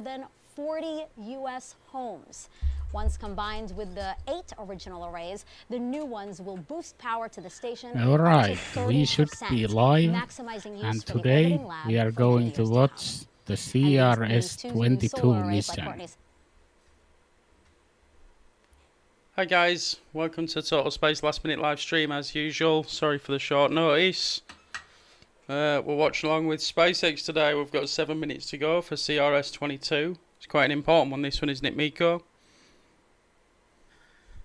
than 40 U.S. homes. Once combined with the 8 original arrays, the new ones will boost power to the station All right, up to we should 30%, be live, maximizing use and for the today orbiting lab we are for many going to years watch the And these two new CRS-22 solar arrays, like mission. Courtney's. Hi guys, welcome to Total Space Last Minute live stream as usual. Sorry for the short notice. We'll watch along with SpaceX today. We've got 7 minutes to go for CRS-22. It's quite an important one, this one, isn't it, Miko?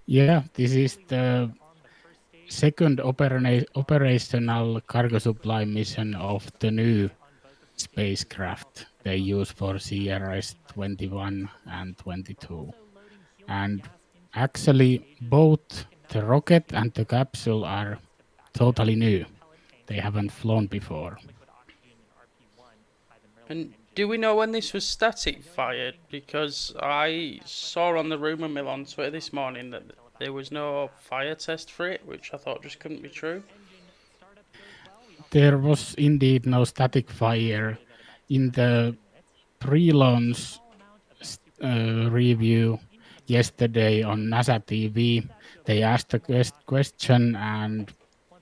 Yeah, this is the second operational cargo supply mission of the new spacecraft they use for CRS-21 and 22. And actually, both the rocket and the capsule are totally new. They haven't flown before. And do we know when this was static fired? Because I saw on the rumour mill on Twitter this morning that there was no fire test for it, which I thought just couldn't be true. There was indeed no static fire. In the pre-launch review yesterday on NASA TV, they asked a question and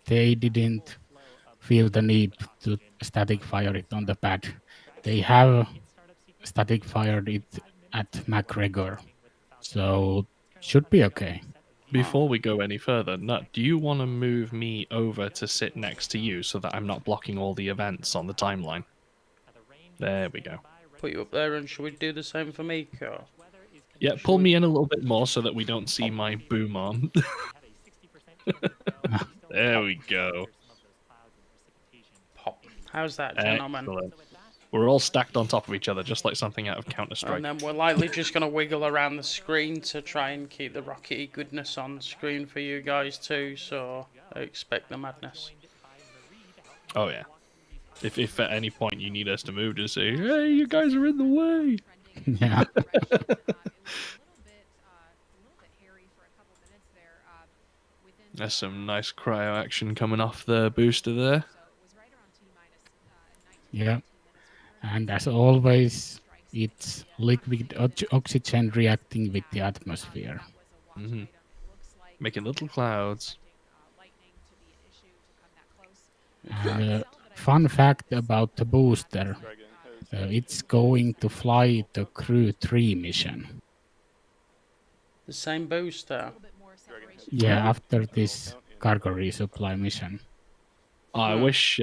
they didn't feel the need to static fire it on the pad. They have static fired it at McGregor, so should be okay. Before we go any further, Nut, do you want to move me over to sit next to you so that I'm not blocking all the events on the timeline? There we go. Put you up there, and should we do the same for Miko? Yeah, pull me in a little bit more so that we don't see my boom arm. There we go. Pop. How's that, gentlemen? Excellent. We're all stacked on top of each other, just like something out of Counter-Strike. And then we're likely just going to wiggle around the screen to try and keep the rockety goodness on the screen for you guys too, so I expect the madness. Oh yeah. If at any point you need us to move, just say, hey, you guys are in the way. Yeah. There's some nice cryo action coming off the booster there. Yeah. And as always, it's liquid oxygen reacting with the atmosphere. Mm-hmm. Making little clouds. And fun fact about the booster, it's going to fly the Crew 3 mission. The same booster? Yeah, after this cargo resupply mission. I wish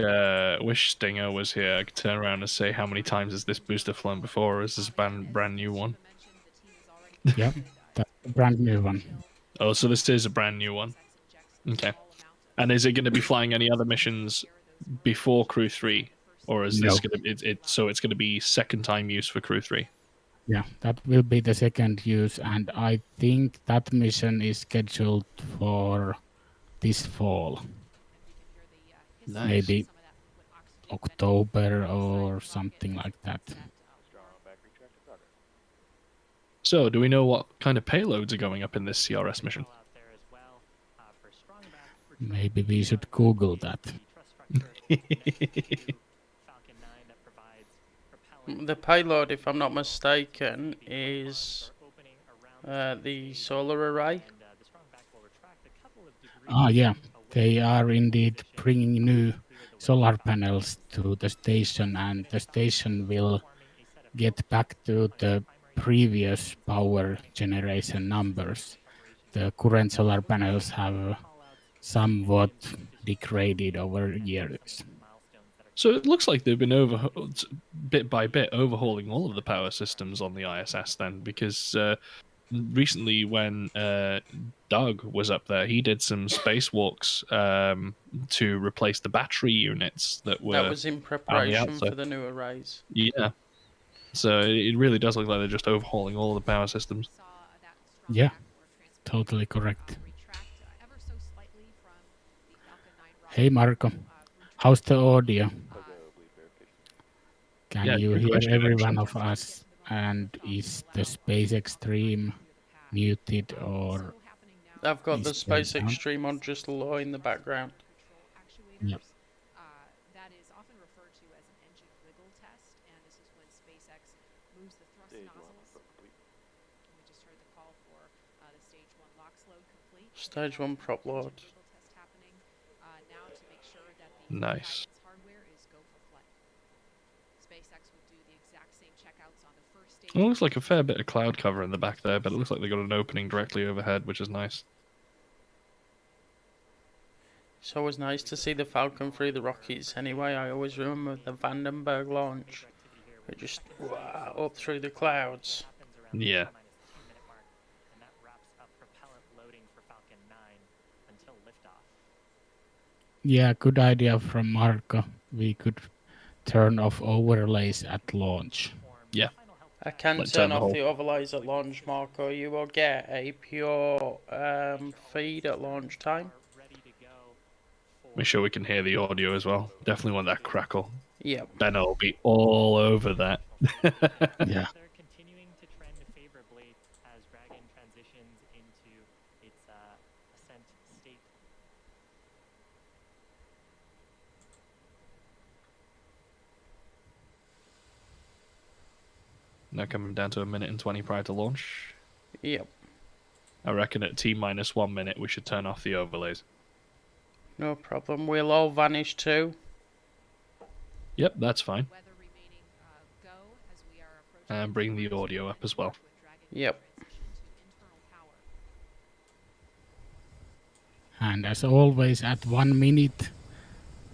Stinger was here. I could turn around and say how many times has this booster flown before, or is this a brand new one? Yeah, that's a brand new one. Oh, so this is a brand new one. Okay. And is it going to be flying any other missions before Crew 3? Or is this going to so it's going to be second time use for Crew 3? Yeah, that will be the second use, and I think that mission is scheduled for this fall. Nice. Maybe October or something like that. So, do we know what kind of payloads are going up in this CRS mission? Maybe we should Google that. The payload, if I'm not mistaken, is the solar array. Ah, yeah. They are indeed bringing new solar panels to the station, and the station will get back to the previous power generation numbers. The current solar panels have somewhat degraded over years. So it looks like they've been bit by bit overhauling all of the power systems on the ISS then, because recently when Doug was up there, he did some spacewalks to replace the battery units that were... That was in preparation for the new arrays. Yeah. So it really does look like they're just overhauling all of the power systems. Yeah, totally correct. Hey Marco, how's the audio? Can you hear every one of us? And is the SpaceX stream muted or? I've got the SpaceX stream on just low in the background. Yep. That is often referred to as an engine wiggle test, and this is when SpaceX moves the thrust Stage 1 prop load. Nice. It looks like a fair bit of cloud cover in the back there, but it looks like they got an opening directly overhead, which is nice. It's always nice to see the Falcon through the rockets anyway. I always remember the Vandenberg launch. It just wow, up through the clouds. Yeah. Yeah, good idea from Marco. We could turn off overlays at launch. Yeah. I can Let's turn turn the off whole- the overlays at launch, Marco. You will get a pure feed at launch time. Make sure we can hear the audio as well. Definitely want that crackle. Yep. Benno will be all over that. Yeah. They're continuing to trend favorably as Dragon transitions into its ascent state. Now coming down to 1:20 prior to launch. Yep. I reckon at T-1 minute we should turn off the overlays. No problem. We'll all vanish too. Yep, that's fine. And bring the audio up as well. Yep. And as always, at 1 minute,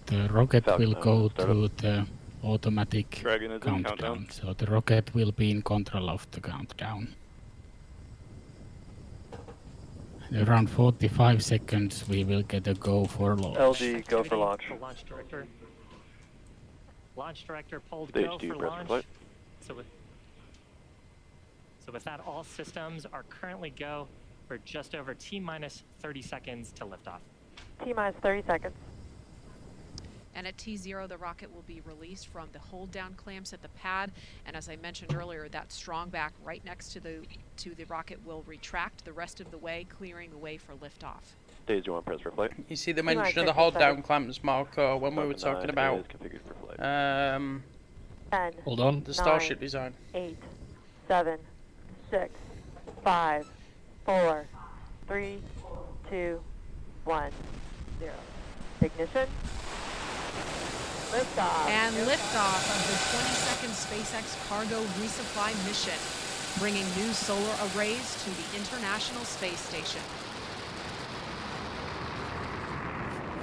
the rocket Falcon, will go start through the automatic Dragon is in countdown. So the rocket will be in control of the countdown. Around 45 seconds, we will get a go for launch. LD, go for launch. Launch director. Launch director pulled Stage go 2, for press launch. flight. So with that, all systems are currently go for just over T-minus 30 seconds to liftoff. T-minus 30 seconds. And at T0, the rocket will be released from the hold down clamps at the pad. And as I mentioned earlier, that strong back right next to the rocket will retract the rest of the way, clearing the way for liftoff. Stage 1, press for flight. You see the mention of the hold down clamps, Marco, when we were Falcon talking 9 about is configured for flight. 10, Hold on. the Starship design. 8, 7, 6, 5, 4, 3, 2, 1, 0. Ignition. Liftoff. And liftoff of the 22nd SpaceX cargo resupply mission, bringing new solar arrays to the International Space Station.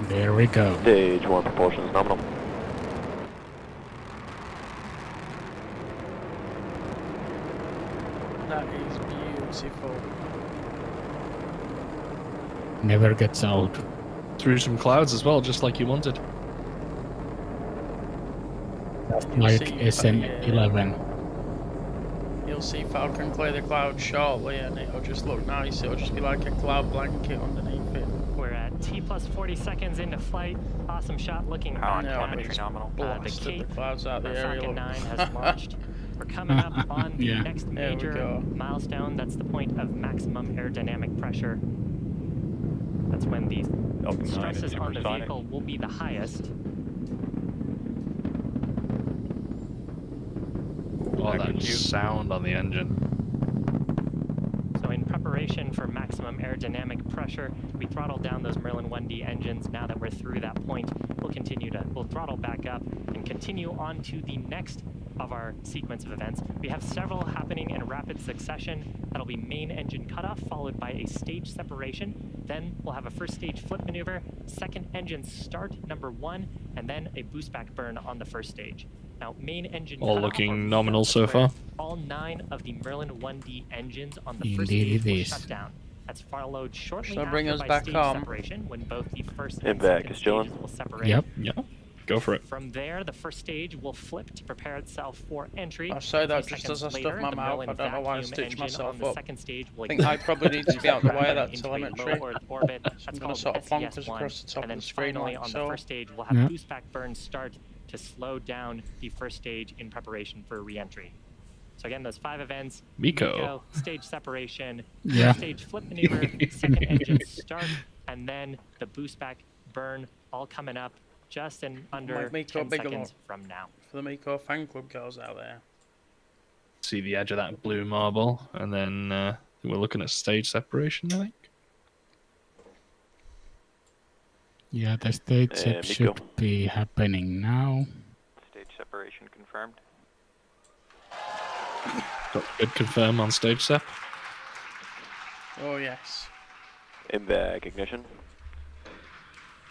There we go. Stage 1, propulsion is nominal. That is beautiful. Never gets old. Through some clouds as well, just like you wanted. Like see, SM11. You'll see Falcon clear the clouds shortly and it'll just look nice. It'll just be like a cloud blanket underneath it. We're at T-plus 40 seconds into flight. Awesome shot looking back Yeah, down. it's The blasted Cape the clouds out of the for area. Falcon Look. 9 has launched. We're coming up on the Yeah. next There we major go. milestone. That's the point of maximum aerodynamic pressure. That's when the Falcon 9 is stresses on the supersonic. vehicle will be the highest. Oh, Back that with you. sound on the engine. So in preparation for maximum aerodynamic pressure, we throttled down those Merlin 1D engines. Now that we're through that point, we'll throttle back up and continue on to the next of our sequence of events. We have several happening in rapid succession. That'll be main engine cutoff, followed by a stage separation. Then we'll have a first stage flip maneuver, second engine start, number 1, and then a boost back burn on the first stage. Now, main engine All cutoff, looking or nominal so where far. All 9 of the Merlin 1D engines on the first Indeed stage it will is. shut down. That's followed shortly So after bring us by back stage home. separation, when both the first Hit and back, second it's chilling. stages will separate. Yep. Yeah, go for it. From there, the first stage will flip to prepare itself for entry. I say that A few just as I seconds stuff later, my the mouth. Merlin I don't know why I vacuum stitched engine myself on the up. second stage will I think I probably need to be out of the way of that into a low telemetry. Earth orbit. That's I'm gonna called sort of plonk us SES-1. across the top And of then the screen finally, like on so. the first stage, we'll have Yeah. boost back burn start to slow down the first stage in preparation for re-entry. So again, those 5 events: Miko. stage separation, Yeah. first stage flip maneuver, second engine start, and then the boost back burn, all coming up just in under Make Miko 10 bigger seconds look. from now. For the Miko fan club girls out there. See the edge of that blue marble, and then we're looking at stage separation, I think. Yeah, the stage sep Miko. should be happening now. Stage separation confirmed. Good confirm on stage sep. Oh yes. Back ignition.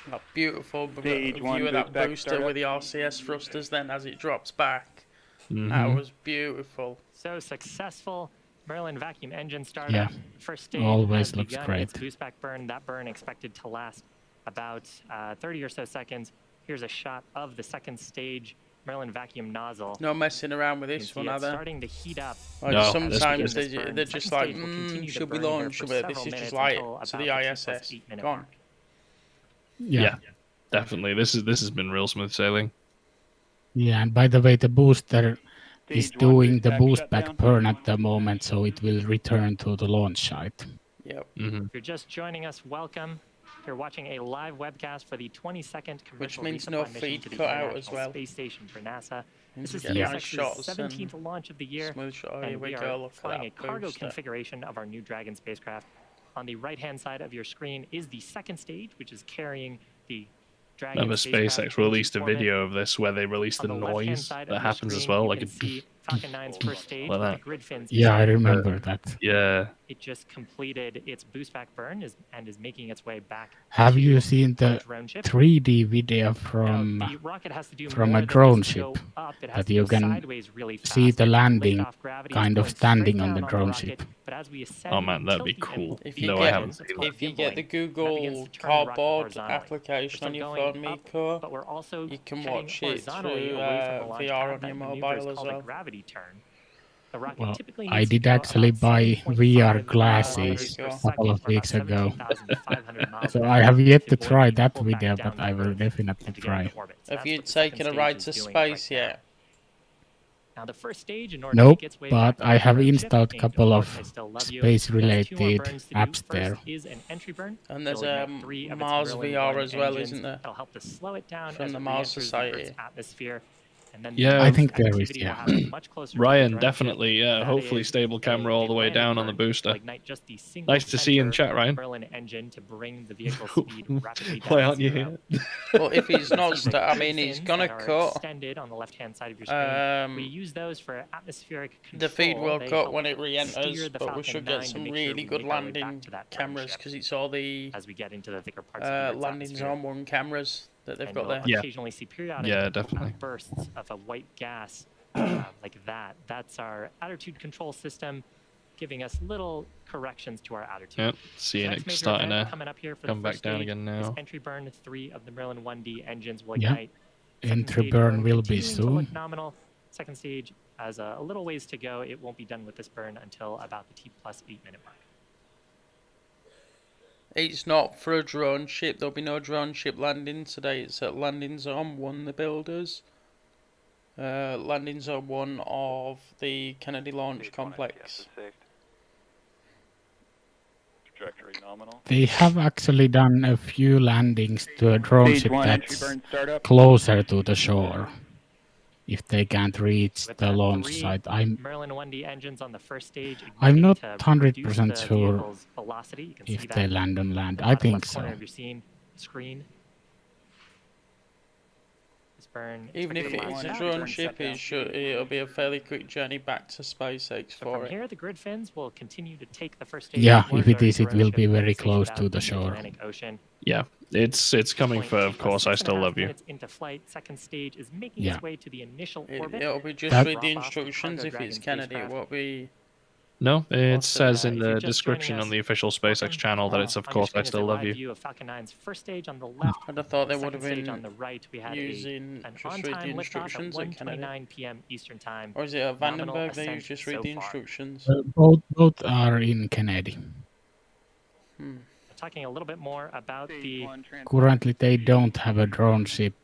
That beautiful Stage view one of that boost back booster startup. with the RCS thrusters then as it drops back. Mm-hmm. That was beautiful. So successful Merlin vacuum engine startup. Yeah, First stage always has looks begun great. its boost back burn. That burn expected to last about 30 or so seconds. Here's a shot of the second stage Merlin vacuum nozzle. No messing around with You this can see one, are it's there? starting to heat up. Like No, sometimes this burn. they're just Second like, stage will continue to should we burn here launch for it? This several is just minutes like until to about the T plus ISS. 8 minute Gone. mark. Yeah. Definitely. This has been real smooth sailing. Yeah, and by the way, the booster is Stage one doing the boost shutdown. back burn at the moment, so it will return to the launch site. Yep. Mm-hmm. If you're just joining us, welcome. You're watching a live webcast for the 22nd commercial means resupply no mission feed to the cut out International as well. Space Station for NASA. Means This we is get nice SpaceX's shots and 17th launch of the year, smooth shot. Oh, here and we we go. are Look flying a at that cargo booster. configuration of our New Dragon spacecraft. On the right-hand side of your screen is the second stage, which is carrying the Dragon Remember spacecraft SpaceX released a engine formant. video of this where they released the On the left-hand noise side of that your happens as screen, well, you like can a see Falcon 9's first stage like with the that. grid fins. Yeah, I inside. remember that. Yeah. It just completed its boost back burn and is making its way back. Have to you seen our the drone ship. 3D video Now, from the rocket has to do from more a than drone just go ship up. It has that to you go can sideways really fast. see the And landing lift-off gravity is kind of going standing straight on the down drone rocket, ship? But as we ascend, Oh man, that'd tilt be the cool. engine, If you No, get- I haven't it's seen called that. If you get the gimbling. That begins Google to turn the rocket cardboard horizontally. application We're on your still phone, going up, Miko, but we're also you can heading watch it horizontally through away from the launch VR pad. on That your maneuver mobile is as called a well. gravity turn. The rocket Well, typically I needs to did go actually about buy 7.5 VR kilometers glasses per a a second, couple of or about weeks ago. 17,500 miles So per I hour have yet to avoid try being that pulled back video, down but I to will Earth definitely and to get into try. orbit. So have that's you what the second taken a stage ride is to doing space right now. yet? Now the first stage, in order Nope, to make its way but back I to have our ship, installed a named couple Of Course I of Still Love You, space-related has 2 more burns to do. apps First there. is an entry burn. And there's So ignite 3 of its Mars Merlin VR 1 as well, engines. isn't there? That'll help to slow it down From as the it Mars re-enters the Society. Earth's atmosphere. And then Yeah, the I think boost there is, activity will yeah. happen much closer to the Ryan, drone definitely, ship. yeah. That Hopefully is stable camera all the way landing down on the burn. booster. Will ignite just the single Nice to see you in center chat, Ryan. Merlin engine to bring the vehicle speed rapidly down Why to aren't you zero. here? Well, if he's not, See the I grid mean, he's fins gonna that are cut. extended on the left-hand side of your screen. We Um, use those for atmospheric control. the feed will They cut help when it steer re-enters, the but we Falcon should 9 get to some make sure really we good make our way back landing to that cameras ship because it's all the as we get into the thicker parts of the Earth's landings atmosphere. on one cameras that they've And got you'll there. Yeah. occasionally see periodic Yeah, definitely. bursts of a white gas like that. That's our attitude control system, giving us little corrections to our attitude. Yep. Seeing Next it major starting event to coming up here for come the back first down stage again is now. entry burn. 3 of the Merlin 1D engines will Yeah. ignite. Second Entry stage burn will be continuing to look soon. nominal. Second stage has a little ways to go. It won't be done with this burn until about the T plus 8 minute mark. It's not for a drone ship. There'll be no drone ship landing today. It's at landing zone 1, the builders. Landing zone 1 of the Kennedy Launch Complex. Trajectory nominal. They have actually done a few landings to a drone Stage ship one entry that's burn startup. closer to the shore. If they can't reach With the that launch 3 site, Merlin 1D engines on the first stage. I'm igniting not to 100% reduce the sure vehicle's velocity. You can see if that they land on in land. the I bottom think left corner so. of your screen. This burn Even if expected to it's last a out. drone burn ship, shutdown. it'll be a fairly quick journey back to SpaceX So for from it. here, the grid fins will continue to take the first stage. Yeah, towards if it our is, it drone will ship be very stationed close out to the in shore. Atlantic Ocean. Yeah, it's coming Point for, of course, I Still 6.5 Love You. minutes into flight, second stage is making Yeah. its way to the initial orbit. It'll be just That- with the Drop off the instructions. Cargo If it's Dragon Kennedy, it spacecraft. won't be. No, it What's says in if the you're just description joining on the us, official SpaceX welcome. channel that it's, of On your course, screen I is a Still Love live You. view of Falcon 9's first stage on the left. I'd have thought they would Second have stage on been the right. We had using an just read on-time the liftoff instructions at at Kennedy. 1:29 p.m. Eastern Time. Or is it at Nominal Vandenberg? They ascent just read so the far. instructions. Both are in Kennedy. Talking a little bit more about Stage the one transport. Currently, they don't have a drone ship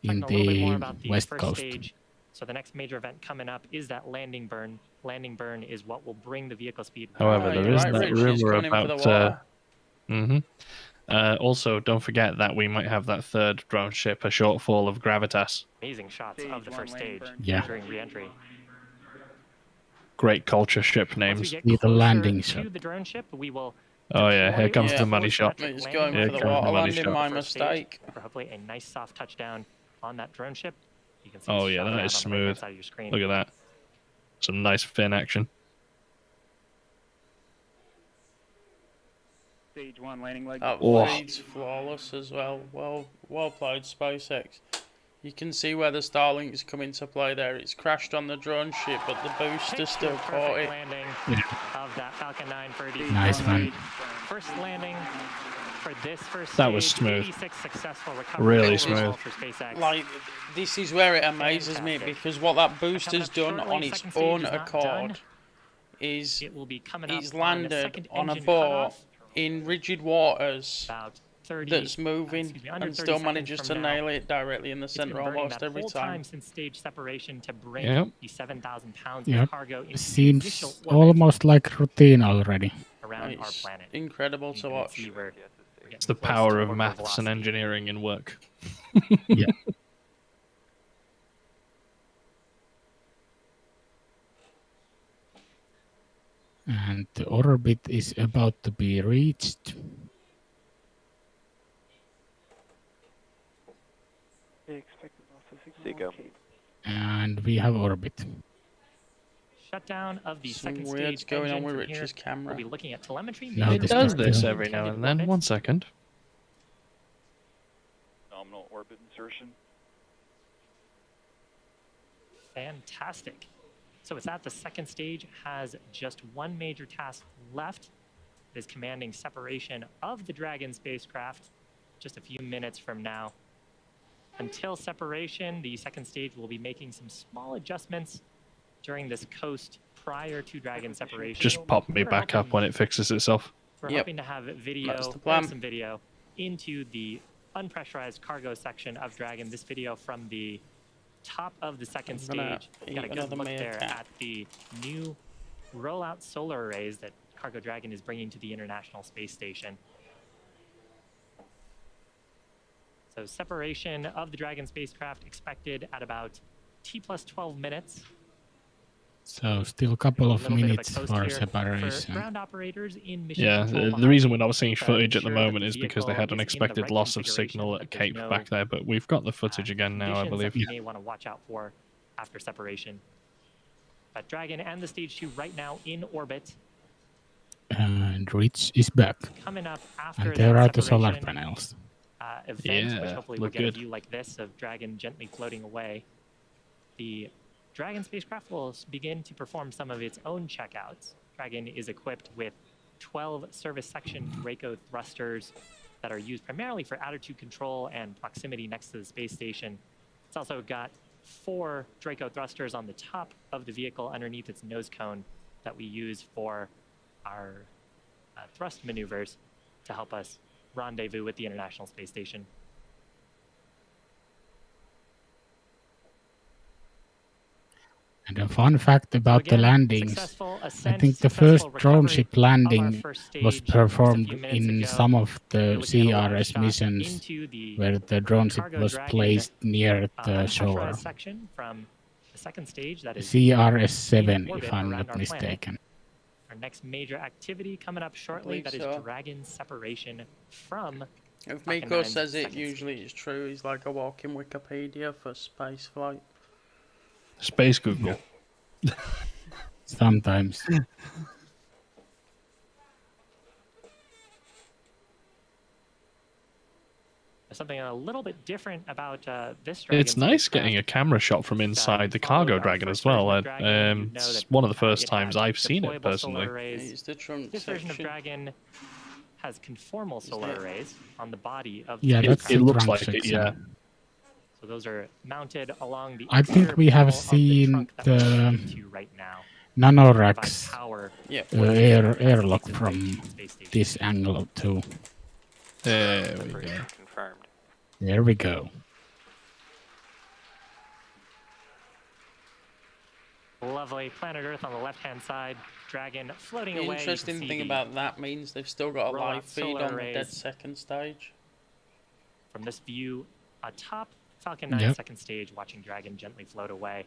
in talking a little bit more the about the west first coast. stage. So the next major event coming up is that landing burn. Landing burn is what will bring the vehicle speed. However, Oh, there you're is right, that Rich, he's rumor gone in for the about. water. Also, don't forget that we might have that third drone ship, a shortfall of Gravitas. Amazing shots Stage of the one first landing stage burn. Yeah. during re-entry. Great culture ship Once we names. get Need a closer landing to shot. the drone ship, we will Oh yeah, here deploy comes a Yeah. the money full shot. symmetric He's landing going Here for the comes water the money landing, shot. my first stage mistake. for hopefully a nice soft touchdown on that drone ship. You can see Oh it's yeah, shot that around is on the right-hand smooth. side of your screen. Look at that. Some nice fin action. Stage 1 landing leg. That Oh. feed's flawless as well. Well played, SpaceX. You can see where the Starlink's come into play there. It's crashed on the drone ship, but the booster Picture still perfect caught it. landing of that Falcon 9 for Nice one. First landing for this first That was stage, smooth. 86 successful recovery Really overall smooth. for SpaceX. Like, this is where it amazes me, Fantastic. because what that booster's Coming up done shortly, on its second stage own is not accord done. is It will be coming up it's on landed second on a engine boat cutoff, in rigid waters about 30, that's moving excuse me, under and 30 still seconds manages to from now. nail it directly in the It's been centre burning almost that every whole time. since stage separation to bring Yep. the 7,000 pounds Yep. of cargo into the initial Seems orbit almost like routine already. around our It's planet. incredible You to can watch. see we're It's the power of maths and engineering in work. Yeah. And the orbit is about to be reached. Seco. And we have orbit. Shutdown of the Some second weird's stage going on engine. with From here, Rich's camera. we'll be looking at telemetry. No, It this does is this still- every now and then. 1 second. Nominal orbit insertion. Fantastic. So with that, the second stage has just one major task left. It is commanding separation of the Dragon spacecraft just a few minutes from now. Until separation, the second stage will be making some small adjustments during this coast prior to Dragon separation. Just pop me back up when it fixes itself. We're Yep. hoping to have video, That's the plan. some video into the unpressurized cargo section of Dragon. This video from the top of the second I'm gonna stage. eat Got a good another look there meerkat. at the new rollout solar arrays that Cargo Dragon is bringing to the International Space Station. So separation of the Dragon spacecraft expected at about T+12 minutes. So still a couple A of little bit of a minutes coast for here for separation. ground operators in mission Yeah, control the behind reason me we're not seeing to footage at the ensure that moment is because they vehicle had an is in the expected right loss of configuration, signal that at there's Cape no, back there, but we've got the footage again now, I conditions believe. that we may want to watch out for after separation. But Dragon and the Stage 2 right now in orbit. And Rich is back. Coming up after And there are that the solar separation, panels. event, which Yeah, hopefully we'll look get a good. view like this of Dragon gently floating away. The Dragon spacecraft will begin to perform some of its own checkouts. Dragon is equipped with 12 service section Draco thrusters that are used primarily for attitude control and proximity next to the space station. It's also got 4 Draco thrusters on the top of the vehicle underneath its nose cone that we use for our thrust maneuvers to help us rendezvous with the International Space Station. And a fun fact about the Again, landings, successful I ascent, think the successful first drone recovery ship of our landing first was stage just a performed few minutes in ago. some of We're the looking at a launch CRS shot missions into the where the drone ship Cargo was Dragon, placed near the unpressurized shore. section from the second stage that is CRS-7, in orbit if I'm around not our planet. mistaken. Our next major activity coming up shortly, believe that is so. Dragon separation from If Falcon Miko 9's says it, second usually it's true. He's like a walking Wikipedia for space flight. Space Google. Sometimes. something a little bit different about this Dragon It's nice spacecraft. getting a camera shot from inside the Followed cargo our dragon first as well. version of Dragon, you know It's that, one of the first it times had I've seen it deployable solar personally. arrays. It's the trunk This version of section. Dragon has conformal solar it? arrays on the body of the Yeah, that's spacecraft. It the looks trunk like it, section. yeah. So those are mounted along the I think exterior we have panel of the seen trunk that we're the into right now. nanoracks Provide power Yep. for the airlock space from station. this angle too. There we go. Separation confirmed. There we go. Lovely planet Earth on the left-hand side. Dragon floating The away. You can interesting see thing the- about that means they've still got a rollout live feed solar on the dead arrays. second stage. from this view atop Falcon 9 Yep. second stage, watching Dragon gently float away.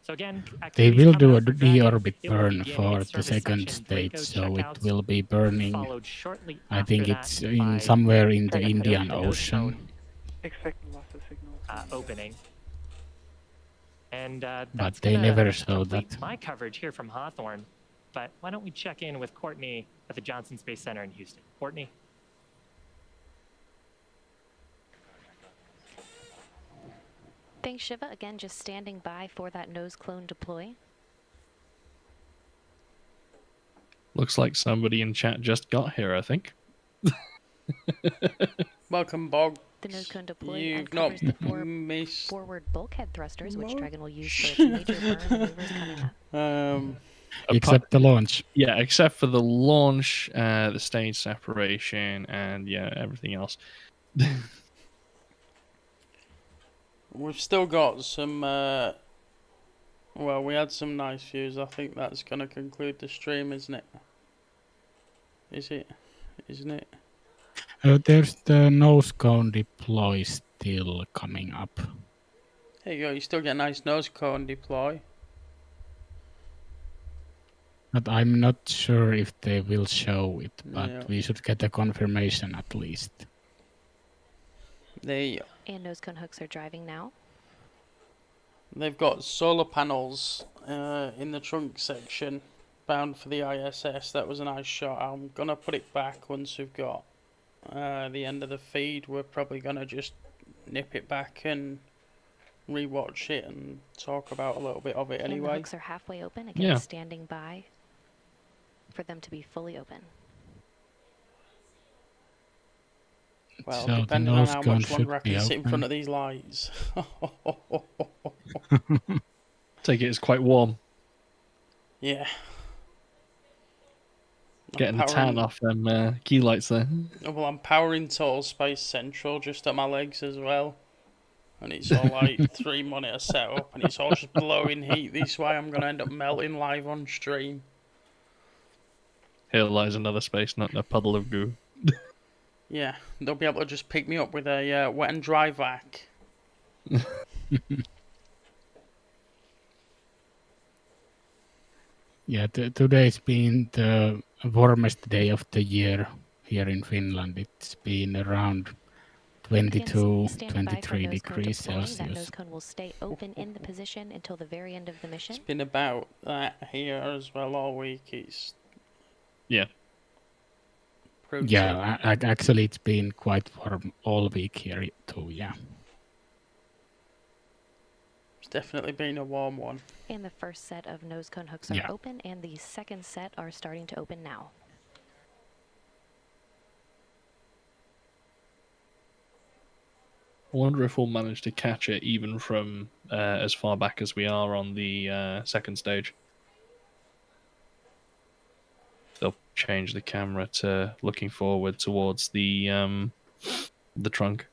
So again, They activities will coming do a up for Dragon. deorbit It will burn begin for its the service second section stage, Draco so it checkouts, will be burning. followed shortly I after think that it's in by somewhere in the Check it. Indian the nose Ocean. cone Expecting loss of signal. opening. And But that's they gonna never show complete that. my coverage here from Hawthorne. But why don't we check in with Courtney at the Johnson Space Center in Houston? Courtney? Thanks, Shiva. Again, just standing by for that nose clone deploy. Looks like somebody in chat just got here, I think. Welcome, Bog. The nose cone deploy and You've not covers the four missed. forward bulkhead thrusters, which Dragon will use for its major burn maneuvers coming up. Except the launch. Yeah, except for the launch, the stage separation, and yeah, everything else. We've still got some. Well, we had some nice views. I think that's going to conclude the stream, isn't it? Is it? Isn't it? There's the nose cone deploy still coming up. There you go. You still get a nice nose cone deploy. But I'm not sure if they will show it, but Yeah. we should get a confirmation at least. They've And nose cone hooks are driving now. got solar panels in the trunk section, bound for the ISS. That was a nice shot. I'm gonna put it back once we've got the end of the feed. We're probably gonna just nip it back and rewatch it and talk about a little bit of it And the anyway. hooks are halfway open. Again, Yeah. standing by for them to be fully open. Well, So the depending on nose how cone much longer I should be can sit in front open. of these lights. Take it as quite warm. Yeah. Getting the tan off them key lights there. Well, I'm powering Total Space Central just at my legs as well. And it's all like 3-monitor setup, and it's all just blowing heat this way. I'm going to end up melting live on stream. Here lies another space nut in a puddle of goo. Yeah, they'll be able to just pick me up with a wet and dry vac. Yeah, today's been the warmest day of the year here in Finland. It's been around 22, Standing by for 23 nose cone degrees deploying. That Celsius. nose cone will stay open in the position until the very end of the mission. It's been about that here as well all week. It's Yeah. pretty Yeah, actually it's been quite warm all week here too, yeah. It's definitely been a warm one. And the first set of nose cone hooks are Yeah. open, and the second set are starting to open now. I wonder if we'll manage to catch it even from as far back as we are on the second stage. They'll change the camera to looking forward towards the trunk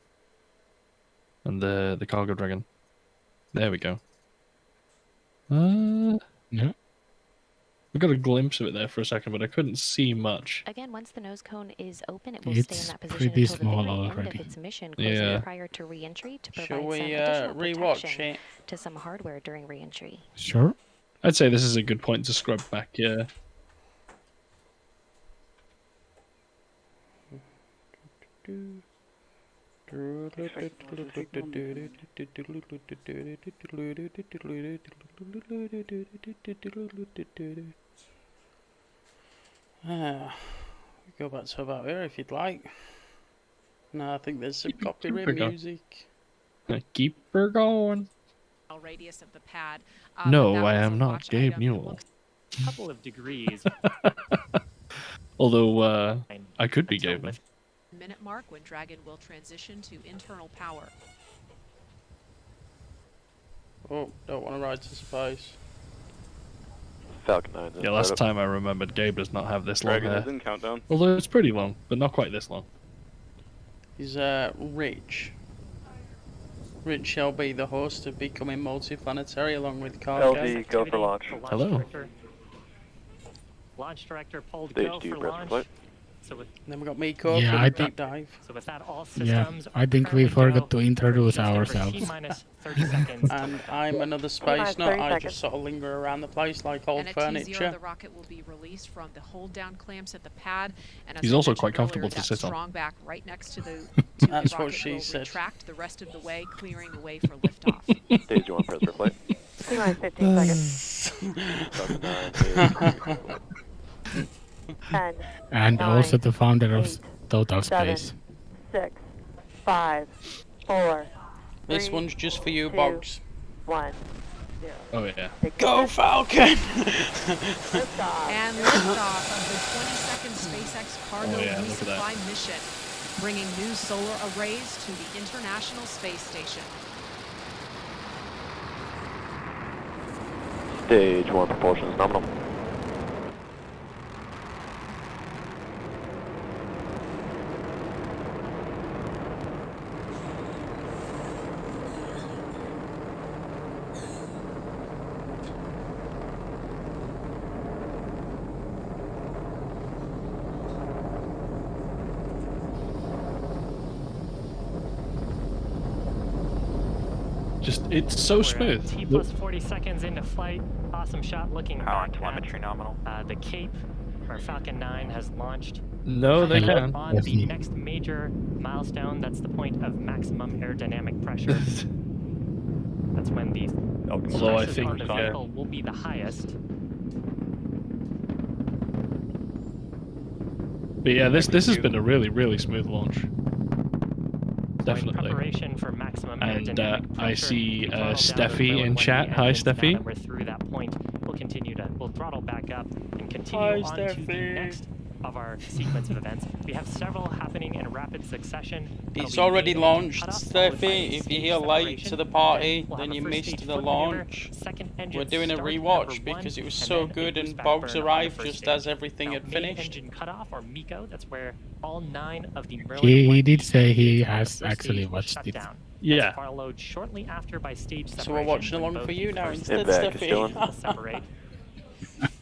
and the cargo dragon. There we go. Yeah. We got a glimpse of it there for a second, but I couldn't see much. Again, once the nose cone is open, it will It's stay in that position pretty until the small very end already. of its mission, closing Yeah. prior to re-entry to provide Shall some we additional rewatch protection it? to some hardware during re-entry. Sure. I'd say this is a good point to scrub back, yeah. Go back to about here if you'd like. No, I think there's some copyright keep it going. music. Keep her going. Radius of the pad. No, that I was a am not watch Gabe item. It Newell. looks A couple of degrees. Although I could be Gabe. minute mark when Dragon will transition to internal power. Oh, don't want to ride to space. Falcon 9. Yeah, last time I remembered Gabe does not have this long Dragon hair. is in countdown. Although it's pretty long, but not quite this long. He's Rich. Rich shall be the host of Becoming Multiplanetary along with Carl. LD, go for launch. The launch Hello. Director. Launch director pulled Stage go 2, for press launch. flight. So with, Then we got Miko Yeah, for I the thought- deep dive. so with that, all Yeah, systems I think we currently forgot go to for introduce just over ourselves. T-minus 30 seconds. And I'm another minus space nut. 30 I seconds. just sort of linger around the place like old And at T0, furniture. the rocket will be released from the hold down clamps at the pad. And as He's I also mentioned quite comfortable earlier, to that sit on. strong back right next to the That's what rocket she will said. retract the rest of the way, clearing the way for liftoff. Stage 1, press for flight. T-minus 15 seconds. Falcon 9, 10, And 9, also the founder of 8, Total 7, Space. 6, 5, 4, This 3, one's just for you, 2, Boggs. 1, 0. Oh yeah. Go Falcon! Liftoff. And liftoff of the 22nd SpaceX cargo Oh, yeah, look at that. resupply mission, bringing new solar arrays to the International Space Station. Stage 1, propulsion is nominal. Just it's so We're smooth. T Look- plus 40 seconds into flight. Awesome shot looking Power and back telemetry nominal. at the Cape, where Falcon 9 has launched. No, they Coming up can. on the Definitely. next major milestone, that's the point of maximum aerodynamic pressure. That's when the Although I stresses think on the yeah, vehicle will be the highest. but yeah, this has been a really smooth launch. So in Definitely. preparation for maximum And aerodynamic I pressure, see we throttled down Steffi those in Merlin chat. 1D Hi, engines. Now Steffi. that we're through that point, we'll throttle back up and continue Hi, on to the Steffi. next of our sequence of events. We have several happening in rapid succession. That'll It's be already main engine launched, cutoff, followed by a Steffi. If you're stage here late separation. to the party, We'll then have a you first missed stage the flip maneuver, launch. second engine We're doing a start, rewatch number because one, it was and so then a good boost and back Boggs burn on the arrived first just stage. as everything Now, had main finished. engine cutoff, or MECO, that's where all 9 of the Merlin He 1D did say he engines on the has first actually stage will watched shut it. down. Yeah. That's followed shortly after by stage separation. So we're watching when along both for the you now first instead, Sit back, it's Steffi. chilling. will separate.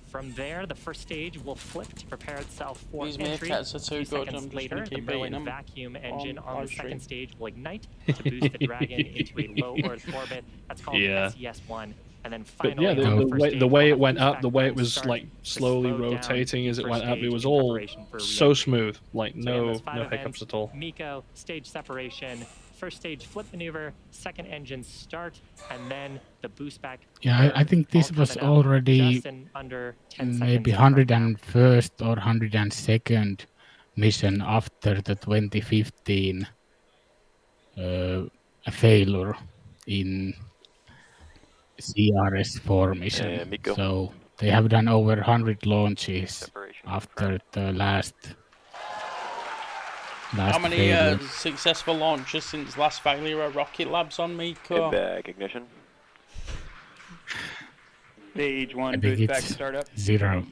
From there, the first stage will flip to prepare itself for These entry. meerkats are too A few good, seconds I'm just later, gonna the keep Merlin eating 'em vacuum engine on the live stream. second stage will ignite to boost the Dragon into a low Earth orbit. That's called Yeah. SES-1. And then But finally, yeah, on the the way- first stage, the way we'll it have went boost up, back the way it burn was start like to slowly slow down rotating as it first went up, it stage was in all preparation for so re-entry. smooth. Like So again, no those 5 no events, hiccups at all. MECO, stage separation, first stage flip maneuver, second engine start, and then the boost back. Yeah, I burn, think this all was coming up already just in under 10 maybe seconds from now. 101st or 102nd mission after the 2015 failure in CRS-4 mission. Miko. So they have done over 100 launches Separation after the last How many failure. successful launches since last failure at Rocket Labs on Miko? Get back, ignition. Stage I 1 think boost back it's startup. 0.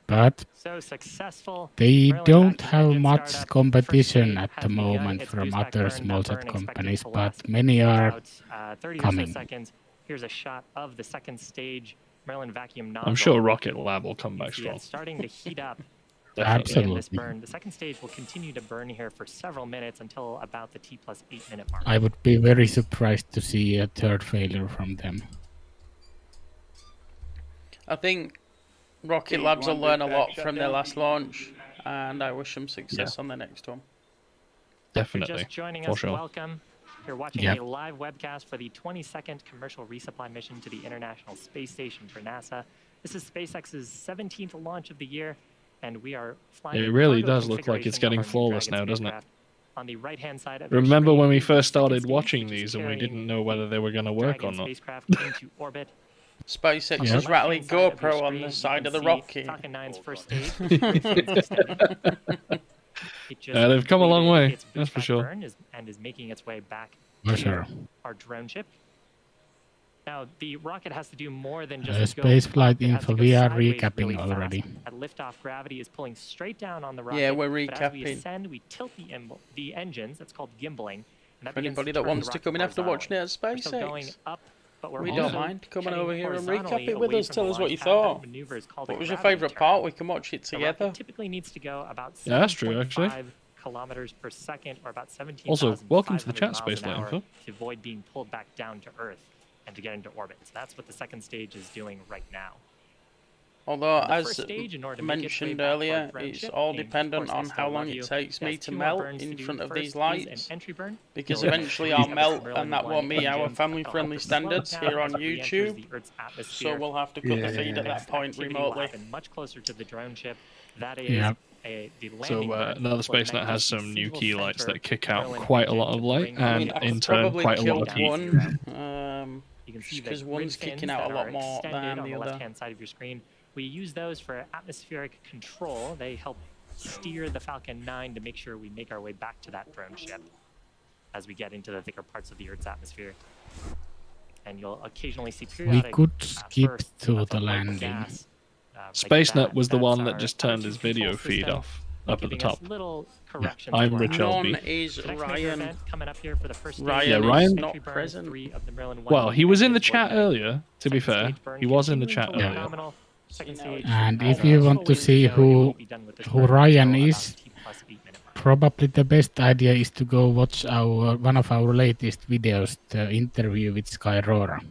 But So successful. they Merlin don't vacuum have engine much startup. competition First at stage the has begun moment its from boost back other burn, small that jet burn expected companies, to but last many are about 30 or coming. so seconds. Here's a shot of the second stage Merlin vacuum nozzle. I'm sure Rocket Lab will come You back see strong. it's starting to heat up. Definitely. In this Absolutely. burn. The second stage will continue to burn here for several minutes until about the T plus 8 minute mark. I would be very surprised to see a third failure from them. I think Rocket Stage Labs will 1 learn a boost back lot from their shutdown. last launch, and I wish them success on the next one. If you're Definitely. just joining For us, sure. welcome. You're watching Yep. a live webcast for the 22nd commercial resupply mission to the International Space Station for NASA. This is SpaceX's 17th launch of the year, and we are flying. It a really cargo does look like it's configuration getting of our New flawless Dragon now, doesn't it? spacecraft. On the right-hand side of your Remember screen when we is the first second started stage, watching which is these and we carrying didn't know whether they were going to work Dragon or not? spacecraft into orbit. SpaceX Yeah. is rattling Left-hand side of your GoPro on screen, the you side can of the see rocket. Falcon 9's first stage. which is extending. It just Yeah, they've come a long completed way, its that's for boost sure. back burn and is making its way back For to sure. our drone ship. Now, the rocket has to do more than just go Spaceflight up, it has to info, go we are sideways recapping really fast. already. At liftoff, gravity is pulling straight down on the rocket. Yeah, we're But as we recapping. ascend, we tilt the engines. That's called gimbaling. And that For begins anybody to that turn wants the to rocket come in after horizontally. watching it at We're still going SpaceX. up But we're We don't also mind coming heading over here and horizontally recap it with away us. from Tell the us what you launch pad. That thought. maneuver is called a What was your gravity favourite turn. part? We can watch it The rocket together. typically needs to go about Yeah, that's true, 7.5 actually. kilometers per second, or about 17,500 Also, welcome to the chat miles space, an hour, Info. to avoid being pulled back down to Earth and to get into orbit. So that's what the second stage is doing right now. Although, The as first stage, in order to make its way mentioned back to our earlier, drone it's ship, all and of dependent course, I on still how love long you, it takes me has to 2 more melt burns to in do. front of First these is an lights. entry burn. Because You'll eventually heat I'll up the melt, Merlin and that 1 won't meet our engine. family-friendly It'll help it slow standards down here as on it re-enters YouTube. the Earth's So atmosphere. we'll have to cut the feed at that Next point activity will remotely. happen much closer to the drone ship. That is Yeah. the landing So burn. another Will SpaceNet ignite has the some new single key lights center that kick out Merlin quite a engine lot of to light, bring the and I vehicle in could turn probably quite a kill lot of heat. one, You can see just the 'cause grid one's fins kicking out that a lot are more extended than on the the other. left-hand side of your screen. We use those for atmospheric control. They help steer the Falcon 9 to make sure we make our way back to that drone ship as we get into the thicker parts of the Earth's atmosphere. And you'll occasionally see We periodic could skip bursts to of the local landing. gas, like SpaceNet that. was the That's one that our just turned his altitude control video feed system, off up at the giving us top. little corrections I'm to our Rich output. LB. None is The next major Ryan. event coming up here for the first stage Ryan Yeah, Ryan- is entry not burn present. 3 of the Merlin Well, 1 he was in the engines chat will ignite. earlier, to be Second fair. stage burn He was in the continuing chat to look earlier. phenomenal. Second stage And has if you a want full to ways see go. You who won't be done with this who burn Ryan until about is, T+8 minute mark. probably the best idea is to go watch one of our latest videos, the interview with Skyrora.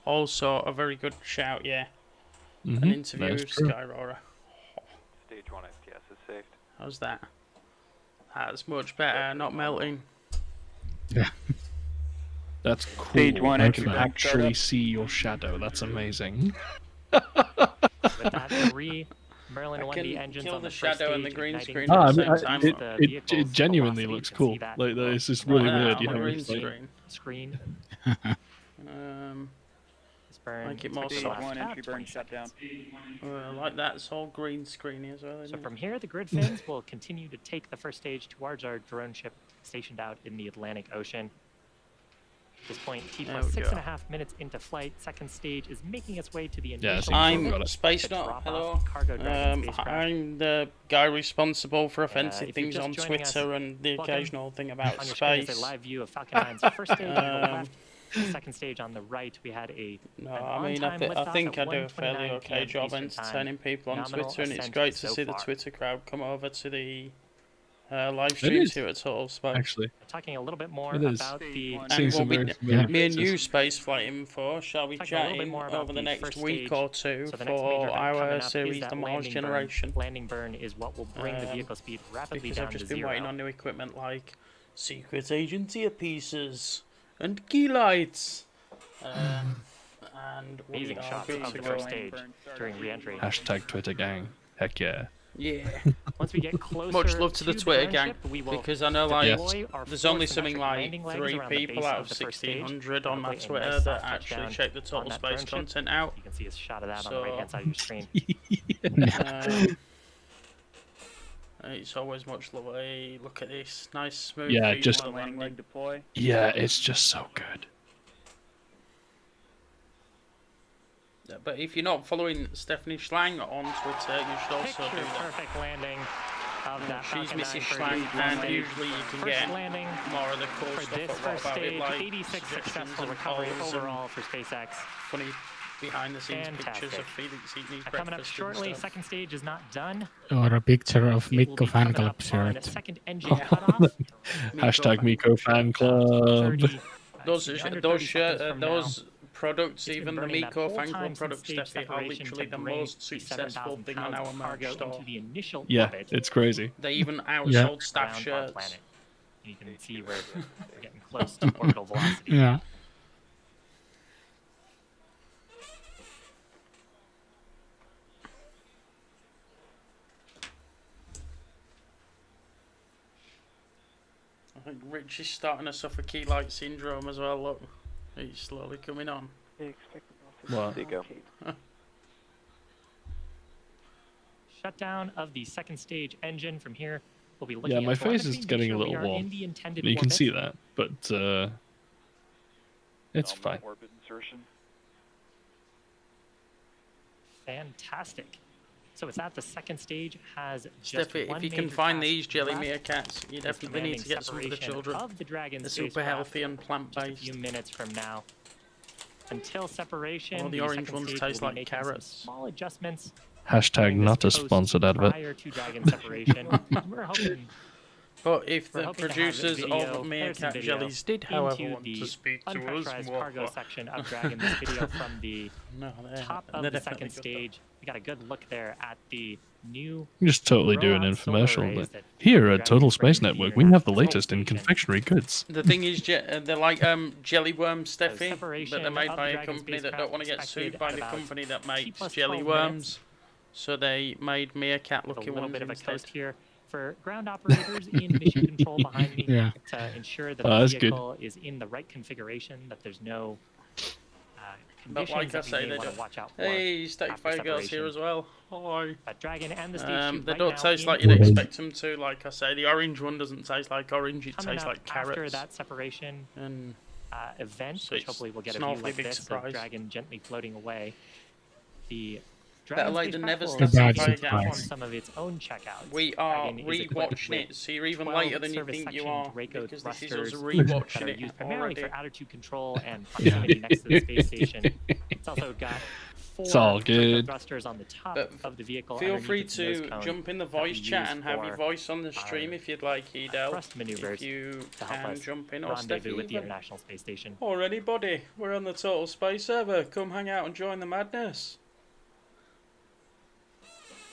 Also, a very good shout, yeah. An Mhm, interview that is with true. Skyrora. Stage 1 STS is saved. How's that? That's much better, not melting. That's cool. Stage 1 I entry can burn actually startup. see your shadow. That's amazing. With that, 3 Merlin I 1D can engines kill on the the first shadow and stage, the green igniting screen the at the same same time time. as the vehicle's It genuinely velocity. looks You can cool. see that Like, it's just really Like that weird. on You the know, green it's like- screen. screen. Um, This burn Make it is more like the Stage soft. last 1 entry about burn 20 shut down. seconds. like that's all green screeny as well, So isn't it? from here, the grid fins will continue to take the first stage towards our drone ship stationed out in the Atlantic Ocean. At this point, T There plus we 6.5 minutes into flight, second stage is making its way to the Yeah, initial so you've I'm got it. Space to Nut, drop hello. off the cargo Dragon spacecraft. I'm the guy responsible for offensive if you're things just on joining us, Twitter and the welcome. occasional thing about On your screen is space. a live view of Falcon 9's first stage on the Um, left. The second stage on the right, we had No, an I mean, on-time I liftoff think I at do a fairly 1:29 okay PM job Eastern Time. entertaining people on Nominal Twitter, and it's ascent great to so see the far. Twitter crowd come over to the live It streams is, here at Total Space. actually. talking a little bit more It is. about the And Seeing we'll some be, very familiar me and you, faces. Spaceflight Info, shall be Talking a little bit chatting more about over the the next first week stage. or two So the next major for event coming our up series, is that The Mars landing Generation. burn. Landing burn is what will bring the vehicle speed rapidly Because down I've just to been zero. waiting on new equipment like secret agent earpieces and key lights. And we Amazing are shots good of to the go. first stage during re-entry. Hashtag Twitter gang. Heck yeah. Yeah. Once we get closer Much love to the Twitter drone gang, ship, we will because I know like deploy our there's four only something symmetric like landing legs 3 around the people base out of of the first stage. 1600 on my Hopefully a Twitter nice that soft actually touchdown check the on Total that Space drone ship. content out. You can see a shot of that on So- the right-hand side of your screen. It's always much love. Hey, look at this, nice smooth. Yeah, feet just- while Landing leg landing. deploy. Yeah, it's just so good. But if you're not following Stephanie Schlang on Twitter, you should also do Picture that. perfect landing of that She's Falcon 9 Mrs. for Schlang, the and stage. usually you can First get landing more of the cool for stuff. this But what first about it, stage, like 86 suggestions successful and recovery polls and overall for SpaceX. funny behind-the-scenes pictures Fantastic. of Felix eating his Coming up breakfast shortly, and stuff. second stage is not done. Or a picture of It will Mikko be fan coming club up on shirt. second engine cutoff. Hashtag Miko fan club. 30, Those under 30 those seconds from now. those products, It's been even the burning that Miko whole fan time club since products, stage Steffi, are separation literally to the bring most the successful 7,000 thing on pounds our of merch cargo store. into the initial Yeah, orbit it's crazy. They even Yeah. outsold staff around our shirts. planet. And you can see we're getting close to orbital velocity. Yeah. I think Rich is starting to suffer key light syndrome as well. Look, he's slowly coming on. What? There you go. Shutdown of the second stage engine. From here, we'll be looking Yeah, at my face telemetry, is make getting sure a we little are warm. in the intended You can orbit. see that, but it's fine. Orbit insertion. Fantastic. So with that, the second stage has just Steffi, one if you can major find task these jelly left. meerkats, you It's definitely need to commanding get some for the separation children. of the Dragon They're super spacecraft healthy and just a plant-based. few minutes from now. until separation. All the orange second ones stage taste will like be making some carrots. small adjustments. Hashtag doing this not a post sponsored advert. Prior to Dragon separation. We're hoping But if We're the hoping to have producers video, of comparison meerkat video jellies did, however, into want the to speak to us unpressurized more, cargo section of Dragon. This video from the no, top of they're the definitely second good, though. stage. We got a good look there at the new Just totally do an rollout solar infomercial. arrays But that here Dragon at Total is Space bringing to the Network, we have the International latest Space in Station. confectionery goods. The thing is, they're like jelly worms, Steffi, but separation they're made of by the a Dragon company that spacecraft don't want to get expected sued by at the about company that makes T+12 jelly minutes. worms. So they made A meerkat-looking little ones bit of a instead. coast here for ground operators in mission control behind me Yeah. to ensure that Oh, the that's good. vehicle is in the right configuration, that there's no But conditions like I that say, we may they want to don't. watch out for. Hey, Static after Fire Girls here separation. as well. Hi. But Dragon and the station They right don't now taste like in you'd Mhm. expect them to. Like I say, the orange one doesn't taste like orange. It coming tastes up like carrots. after that separation And event, So which it's- hopefully we'll get it's a an view awfully like big this surprise. of Dragon gently floating away. The Better Dragon late than spacecraft never, will Steffi, also Surprise. perform some of its own checkouts. we are Dragon is equipped rewatching with it, so you're even 12 later than you service think you section are, Draco because this is thrusters us that rewatching are it used primarily already. for attitude control and proximity next to the space station. It's also got 4 It's all Draco good. thrusters on the top But of the vehicle. Feel underneath free its nose to cone jump in the that we voice chat use and have your for voice on the stream our, if you'd like, Edel. thrust maneuvers If you to help can us jump in, or rendezvous Steffi with the even. International Space Station. Or anybody, we're on the Total Space server. Come hang out and join the madness.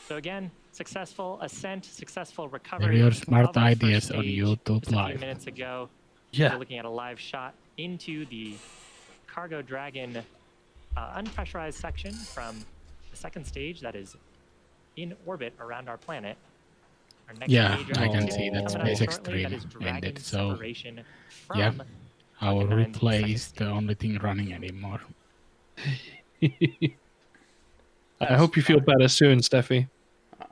So again, successful ascent, successful recovery. Your smart of our first ideas on stage. YouTube Just a few Live. minutes ago, Yeah. we're looking at a live shot into the Cargo Dragon unpressurized section from the second stage that is in orbit around our planet. Our next Yeah, major I can activity see that coming up SpaceX shortly, that stream is Dragon ended, so, separation yeah, from our Dragon 9's replay second is the only thing running anymore. I hope you feel better soon, Steffi.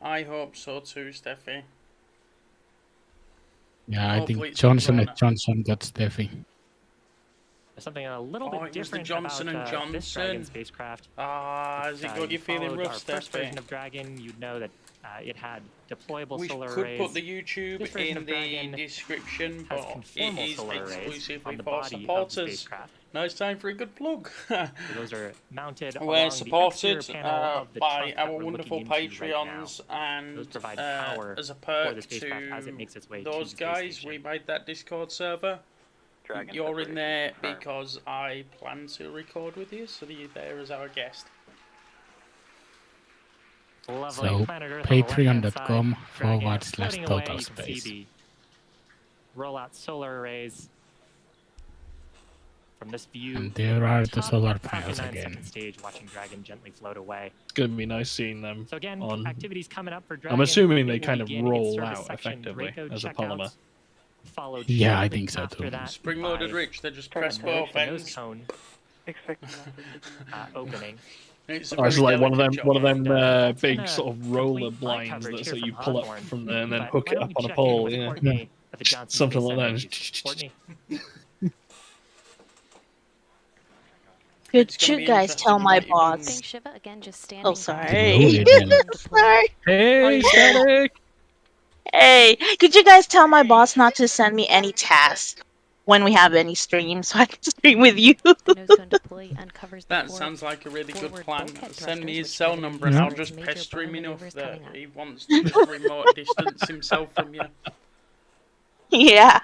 I hope so too, Steffi. Yeah, I Hopefully think it's Johnson not and Johnson got Steffi. Something a little Oh, bit it was the different Johnson about and this Dragon Johnson. spacecraft. Has it got you you feeling followed rough, our first version Steffi? of Dragon, you'd know that it had deployable We solar could arrays. put the YouTube This version in of the Dragon description, has but it conformal is solar arrays exclusively on the for body of the supporters. spacecraft. Now it's time for a good plug. So those are mounted We're along supported the exterior panel of the by trunk that our we're wonderful looking into right now. Patreons, and Those provide power as a for perk the spacecraft as it to makes its way to those the space guys, station. we made that Discord server. Dragon You're in separation there confirmed. because I plan to record with you, so you're there as our guest. Lovely So, planet Earth on the left-hand patreon.com side, Dragon /total floating away. You can space. see the rollout solar arrays from this view. And there are the top solar of panels Falcon 9's again. second stage, watching Dragon gently float away. It's gonna be nice seeing them. So again, on. activities coming up for Dragon. I'm assuming they It will kind of begin its roll service out section effectively Draco as a checkouts, polymer. followed Yeah, I shortly think so after too. that Spring-loaded by Rich, they just Turn press it both the nose ends. cone Expect opening. It's a Oh, it's very like one of them, delicate one of job. them That's big gonna sort of roller complete my blinds coverage that here so you from pull Hawthorne. up from there and then But hook why it don't up we on a check in pole. with Yeah, Courtney at the Johnson something Space like Center. that. Courtney? It's Could gonna you be guys interesting tell my what you can- boss? Thanks, Shiva. Again, just standing Oh, by sorry. for Loaded deploy in. and deploy. Sorry. Hey, Static! Hey, could you guys tell my boss not to send me any tasks when we have any streams so I can stream with you? The nose cone deploy uncovers the That four sounds like a really good forward plan. bulkhead Send me thrusters, his which cell Dragon number and I'll uses just major pester him burn enough maneuvers that coming up. he wants to just remote distance himself from you. Yeah.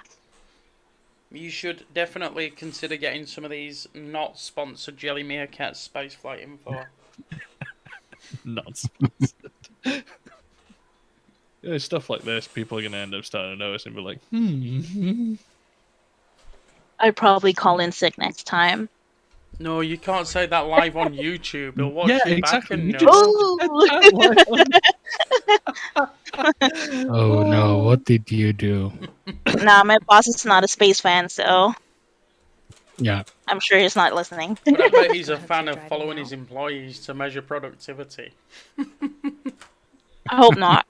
You should definitely consider getting some of these not sponsored Jelly Meerkat spaceflight info. Not sponsored. Yeah, stuff like this, people are going to end up starting to notice and be like, I'd probably call in sick next time. No, you can't say that live on YouTube. He'll watch Yeah, you exactly. back and You know. Oh no, what did you do? Nah, my boss is not a space fan, so Yeah, I'm sure he's not listening. But I bet he's a fan of following his employees to measure productivity. I hope not.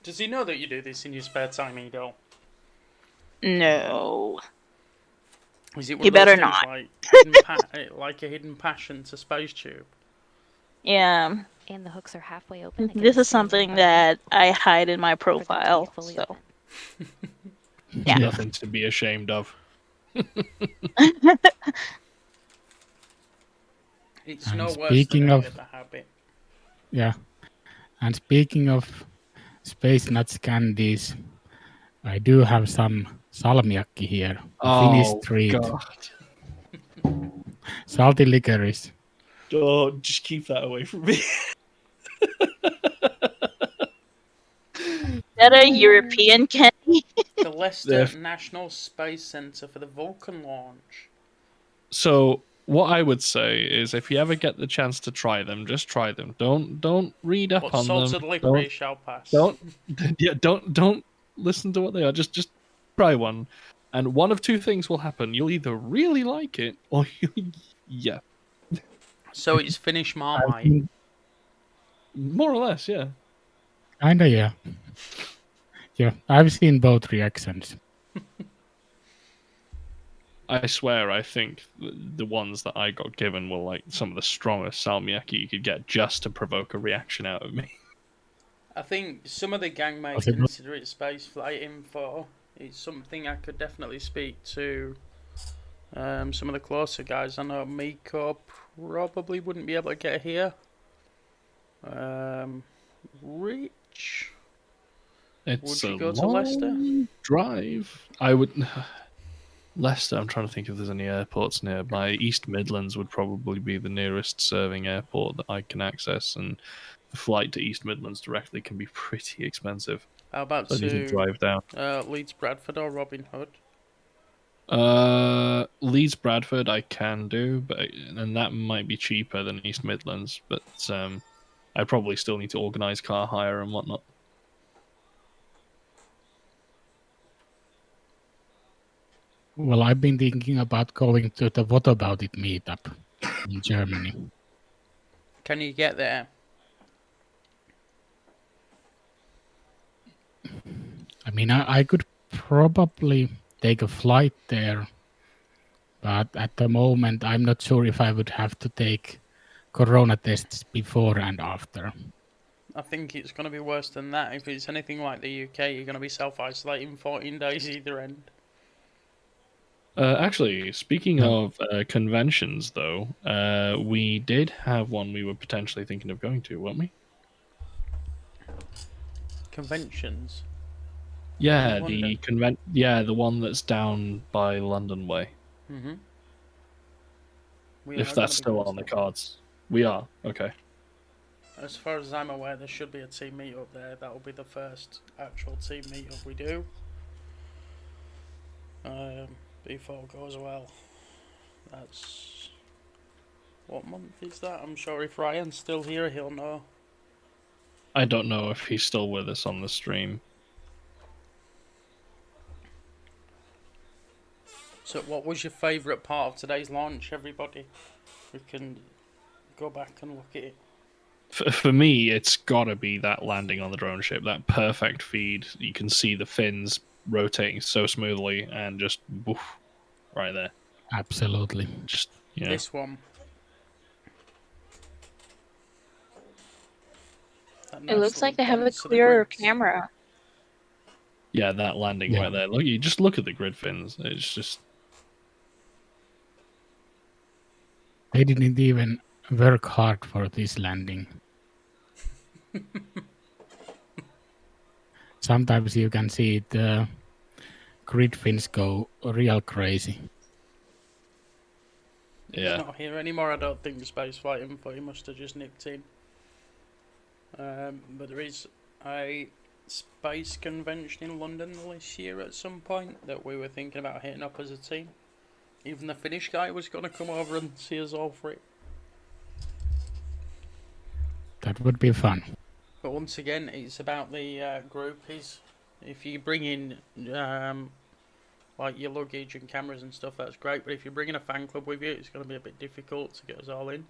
Does he know that you do this in your spare time, Edo? No. Is it one He of those better things not. like, like a hidden passion to Space Tube? Yeah. And the hooks are halfway open. Again, This is standing something by that I hide in my for them to be profile, fully so. open. Yeah. nothing to be ashamed of. It's And no worse than speaking any of other habit. yeah, and speaking of space nuts candies, I do have some salmiakki here, a Finnish Oh treat, God! salty licorice. Oh, just keep that away from me. Is that a European candy? The Leicester They're- National Space Centre for the Vulcan launch. So what I would say is, if you ever get the chance to try them, just try them. Don't read up But on them. salted licorice shall pass. Don't don't listen to what they are. Just try one, and one of two things will happen. You'll either really like it, or yeah, So it's Finnish I've Marmite. seen, more or less, yeah. kinda, yeah. Yeah, I've seen both reactions. I swear, I think the ones that I got given were like some of the strongest salmiakki you could get, just to provoke a reaction out of me. I think some of the gang may Possible. consider it space flight info. It's something I could definitely speak to some of the closer guys. I know Miko probably wouldn't be able to get here. Rich, It's would you a go to Leicester? long drive. I would. Leicester, I'm trying to think if there's any airports nearby. East Midlands would probably be the nearest serving airport that I can access, and the flight to East Midlands directly can be pretty expensive. How about So I need to to drive down. Leeds, Bradford, or Robin Hood? Leeds Bradford I can do, but and that might be cheaper than East Midlands, but I probably still need to organise car hire and whatnot. Well, I've been thinking about going to the What About It meetup in Germany. Can you get there? I mean, I could probably take a flight there, but at the moment, I'm not sure if I would have to take corona tests before and after. I think it's going to be worse than that. If it's anything like the UK, you're going to be self-isolating 14 days either end. Actually, speaking of conventions, though, we did have one we were potentially thinking of going to, weren't we? Conventions? Yeah, London? the one that's down by London Way. Mm-hmm. If that's still on the cards. We are, okay. As far as I'm aware, there should be a team meet up there. That will be the first actual team meet up we do. If all goes well. That's... What month is that? I'm sure if Ryan's still here, he'll know. I don't know if he's still with us on the stream. So what was your favourite part of today's launch, everybody? We can go back and look at it. For me, it's gotta be that landing on the drone ship, that perfect feed. You can see the fins rotating so smoothly, and just woof, right there. Absolutely. Just yeah. This one. It looks like they have a clearer camera. Yeah, that landing right there. Look, you just look at the grid fins. It's just They didn't even work hard for this landing. Sometimes you can see the grid fins go real crazy. He's not here anymore, I don't think, Spaceflight Info. He must have just nipped in. But there is a space convention in London this year at some point that we were thinking about hitting up as a team. Even the Finnish guy was going to come over and see us all for it. That would be fun. But once again, it's about the groupies. If you bring in like your luggage and cameras and stuff, that's great. But if you're bringing a fan club with you, it's going to be a bit difficult to get us all in.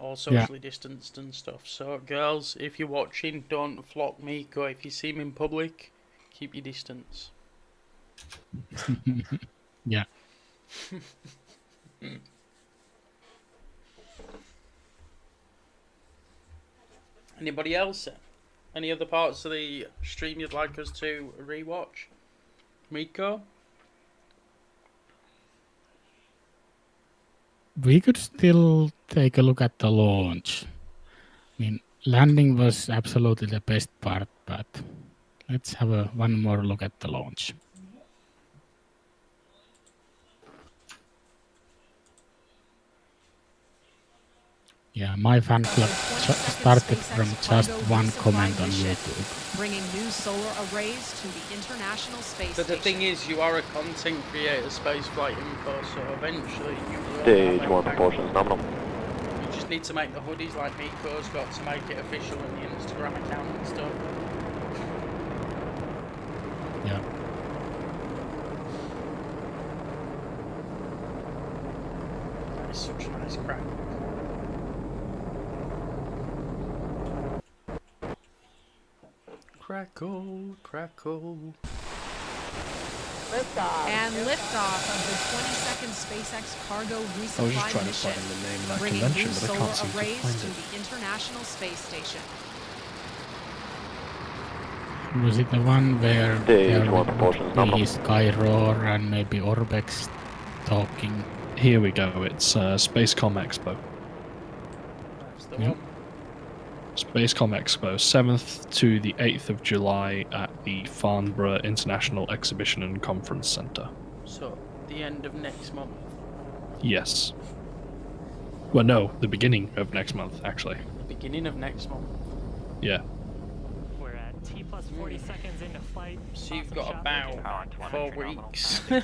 All socially distanced and stuff. So girls, if you're watching, don't flock Miko. If you see him in public, keep your distance. Yeah. Anybody else? Any other parts of the stream you'd like us to rewatch? Miko? we could still take a look at the launch. I mean, landing was absolutely the best part, but let's have one more look at the launch. Yeah, my fan club started from just one comment on YouTube. Bringing new solar arrays to the International Space But the Station. thing is, you are a content creator, spaceflight info, so eventually you will Stage have 1 a propulsion is nominal. You just need to make the hoodies like Miko's got to make it official in the Instagram account and stuff. Yeah. That is such a nice crack. Crackle, crackle. Liftoff. And liftoff of the 22nd SpaceX cargo I was just resupply trying to mission, find the name of that bringing convention, new but I solar can't seem to arrays find to it. the International Space Station. Was it the one where Stage there 1 would propulsion is be nominal. Skyroar and maybe Orbex talking? Here we go. It's Spacecom Expo. That's the Yeah. one. Spacecom Expo, 7th to the 8th of July at the Farnborough International Exhibition and Conference Centre. So, the end of next month. Yes. Well, no, the beginning of next month, actually. The beginning of next month. Yeah. We're at T plus 40 seconds into flight. So you've Awesome got shot. about Power 4 weeks. For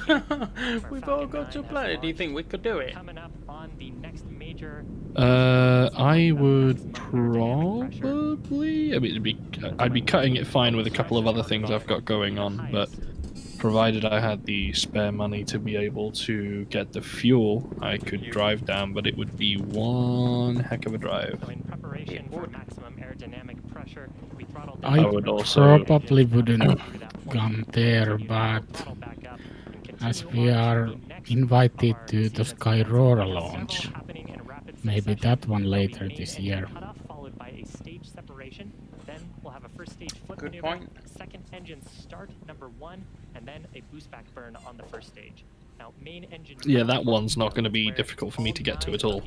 We've all Falcon got to 9 has play. Do you launched. think we could do it? Coming up on the next major. I would probably. I mean, I'd be cutting it fine with a couple of other things I've got going on, but provided I had the spare money to be able to get the fuel, I could drive down, but it would be one heck of a drive. So in preparation for maximum aerodynamic pressure, we throttle I down. I would also- probably wouldn't come there, but as we are invited to the Skyroar launch, maybe that one later this year. Followed by a stage separation. Then we'll have a first stage flip Good maneuver, point. second engine start number 1, and then a boost back burn on the first stage. Now, main engine. Yeah, that one's not going to be difficult for me to get to at all.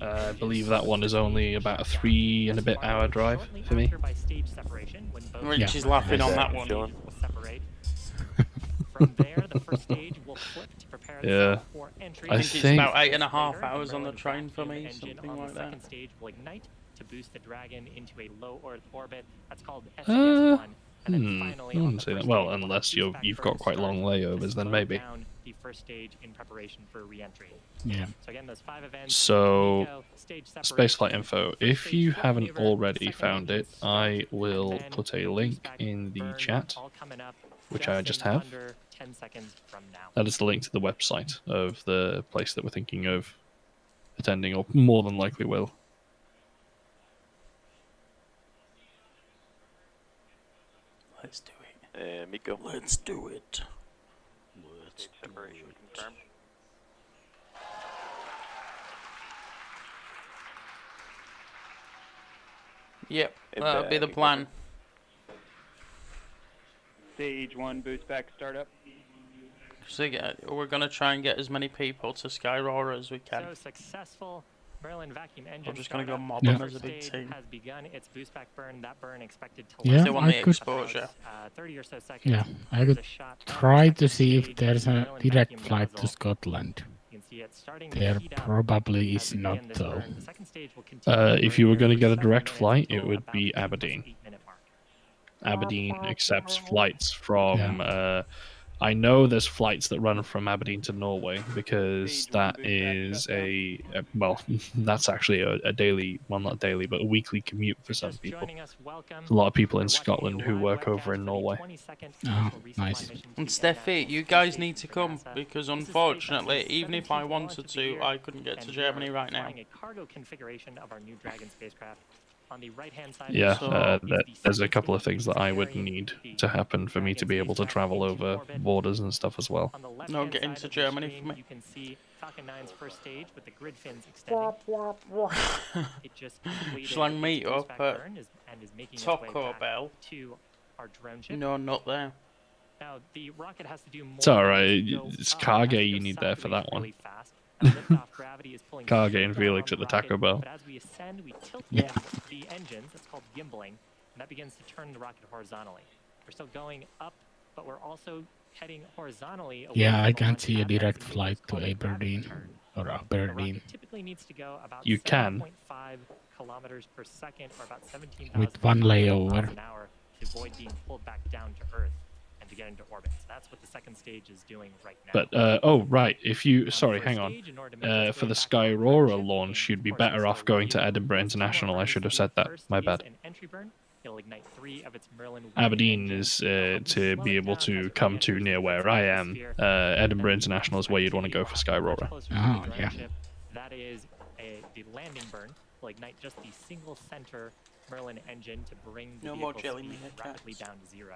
I believe that one is only about a 3 and a bit hour drive for me. Rich is laughing on that one. From there, the first stage will flip to prepare Yeah. for entry. I think it's think- about 8.5 There, the hours on the Merlin train for vacuum me, engine something on like the that. second stage will ignite to boost the Dragon into a low Earth orbit. That's called Uh, SES-1. And then I finally, on wouldn't the say that. first Well, stage, we'll unless have you've boost back you've burn got quite start long to layovers, then slow maybe. down the first stage in preparation for re-entry. Yeah. So again, those 5 events. So, Nico, stage separation, Spaceflight info. first If stage you flip haven't maneuver, already second found engine it, start, I and will then put a boost link back in the burn, chat, all coming up which I just have. under 10 seconds from now. That is the link to the website of the place that we're thinking of attending, or more than likely will. Let's do it. Miko. Let's do it. Stage separation confirmed. Yep, If, that'll be the plan. Stage 1 boost back startup. So we're going to try and get as many people to Skyroar as we can. So successful Merlin vacuum engine. I'm just going to go startup. mob Yeah. them as a big Stage team. has begun its boost back burn. That burn expected to Yeah, last They want I the could- exposure. 30 or so seconds. Yeah, I There's could a shot on the try second to see if stage. there's a Merlin direct vacuum flight to nozzle. Scotland. You can see it starting to There heat up probably as is we not begin this though. burn. The second stage will continue to If burn you were here going to for get a 7 direct minutes flight, it until would about be the Aberdeen. 8-minute mark. Aberdeen accepts flights from. I know there's flights that run from Aberdeen to Norway because that is well, that's actually a daily, well, not daily, but a weekly commute for some Just people. joining us, welcome. There's a lot of people in We're watching Scotland a who live work over webcast in for the Norway. 22nd Oh, Space nice. Mission to And the Steffi, International you Space guys Station need to for come NASA. because This is unfortunately, SpaceX's even if I 17th launch wanted of the to, year, I couldn't get to and we are Germany right now. flying a cargo configuration of our new Dragon spacecraft. On the right-hand side, Yeah, So- there's a couple of things that I would need to happen for me to be able to travel over borders and stuff as well. On the No, left-hand get side into of the Germany screen, for me. You can see Falcon 9's first stage with the grid fins extending. It just completed Shall I its meet boost up back at burn and is making its way Taco back Bell? to our drone ship. No, not there. Now the rocket has to do more. It's alright, than just go it's up. It has cargo to you go need there for sideways that one. really fast. Now, liftoff gravity is pulling Carge straight and down Felix on at the rocket, Taco Bell. But as we ascend, we tilt Yeah. the engines. That's called gimbaling, and that begins to turn the rocket horizontally. We're still going up, but we're also heading horizontally. Away Yeah, from I the can launch see a pad. That's direct gonna give flight what's to called a gravity Aberdeen turn. or The Aberdeen rocket typically needs to go about You can. 7.5 kilometers per second, or about 17,000 with one layover. miles an hour, to avoid being pulled back down to Earth and to get into orbit. So that's what the second stage is doing right now. But oh right, if you the sorry, first hang on. stage, in order to make its For way the back Sky on Aurora rocket, launch, you'd be of course, better it's off still going to leaving Edinburgh two more International. I burns should have to said that. first My use bad. an entry burn. It'll ignite 3 of its Merlin Aberdeen engines. is It'll help to slow be it able down as to it come re-enters to the near where Earth's I am. atmosphere. Edinburgh Then International is where you'd want to go for Sky Aurora. much closer to Oh, the yeah. ship. That is the landing burn. Will ignite just the single center Merlin engine to bring the No more vehicle jelly speed meerkats. rapidly down to 0.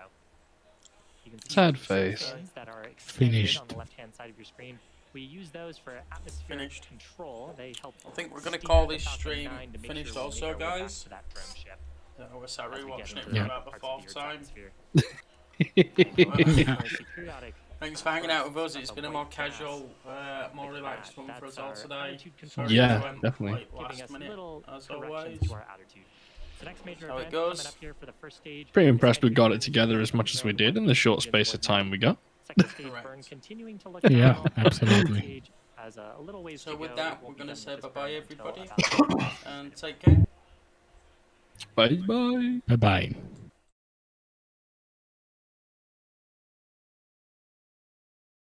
You can see Sad the 6 face. fins that are extended Finished. on the left-hand side of your screen. We use those for atmospheric Finished. control. They help. I think we're gonna steer call the this Falcon stream 9 to make finished sure we also, make our way back guys. to that drone ship We're as sorry we get watching it into for the about the parts of 4th the Earth's time. atmosphere. Yeah. There's the periodic Thanks for hanging out with us. bursts It's of been a white more gas casual, more like relaxed that. one for us That's all our today. attitude control Sorry Yeah, we went, definitely. like, giving last us minute, little as corrections always. to our attitude. The next major How it event goes. coming up here for the first stage. Pretty is impressed we entry got burn it together as much as we did in the short space of time we got. Second stage Correct. burn continuing to look Yeah, nominal. Third absolutely. stage has a little ways So to with go. that, It won't we're be gonna done say with this bye-bye, burn until everybody. about And take care. Bye bye. Bye bye.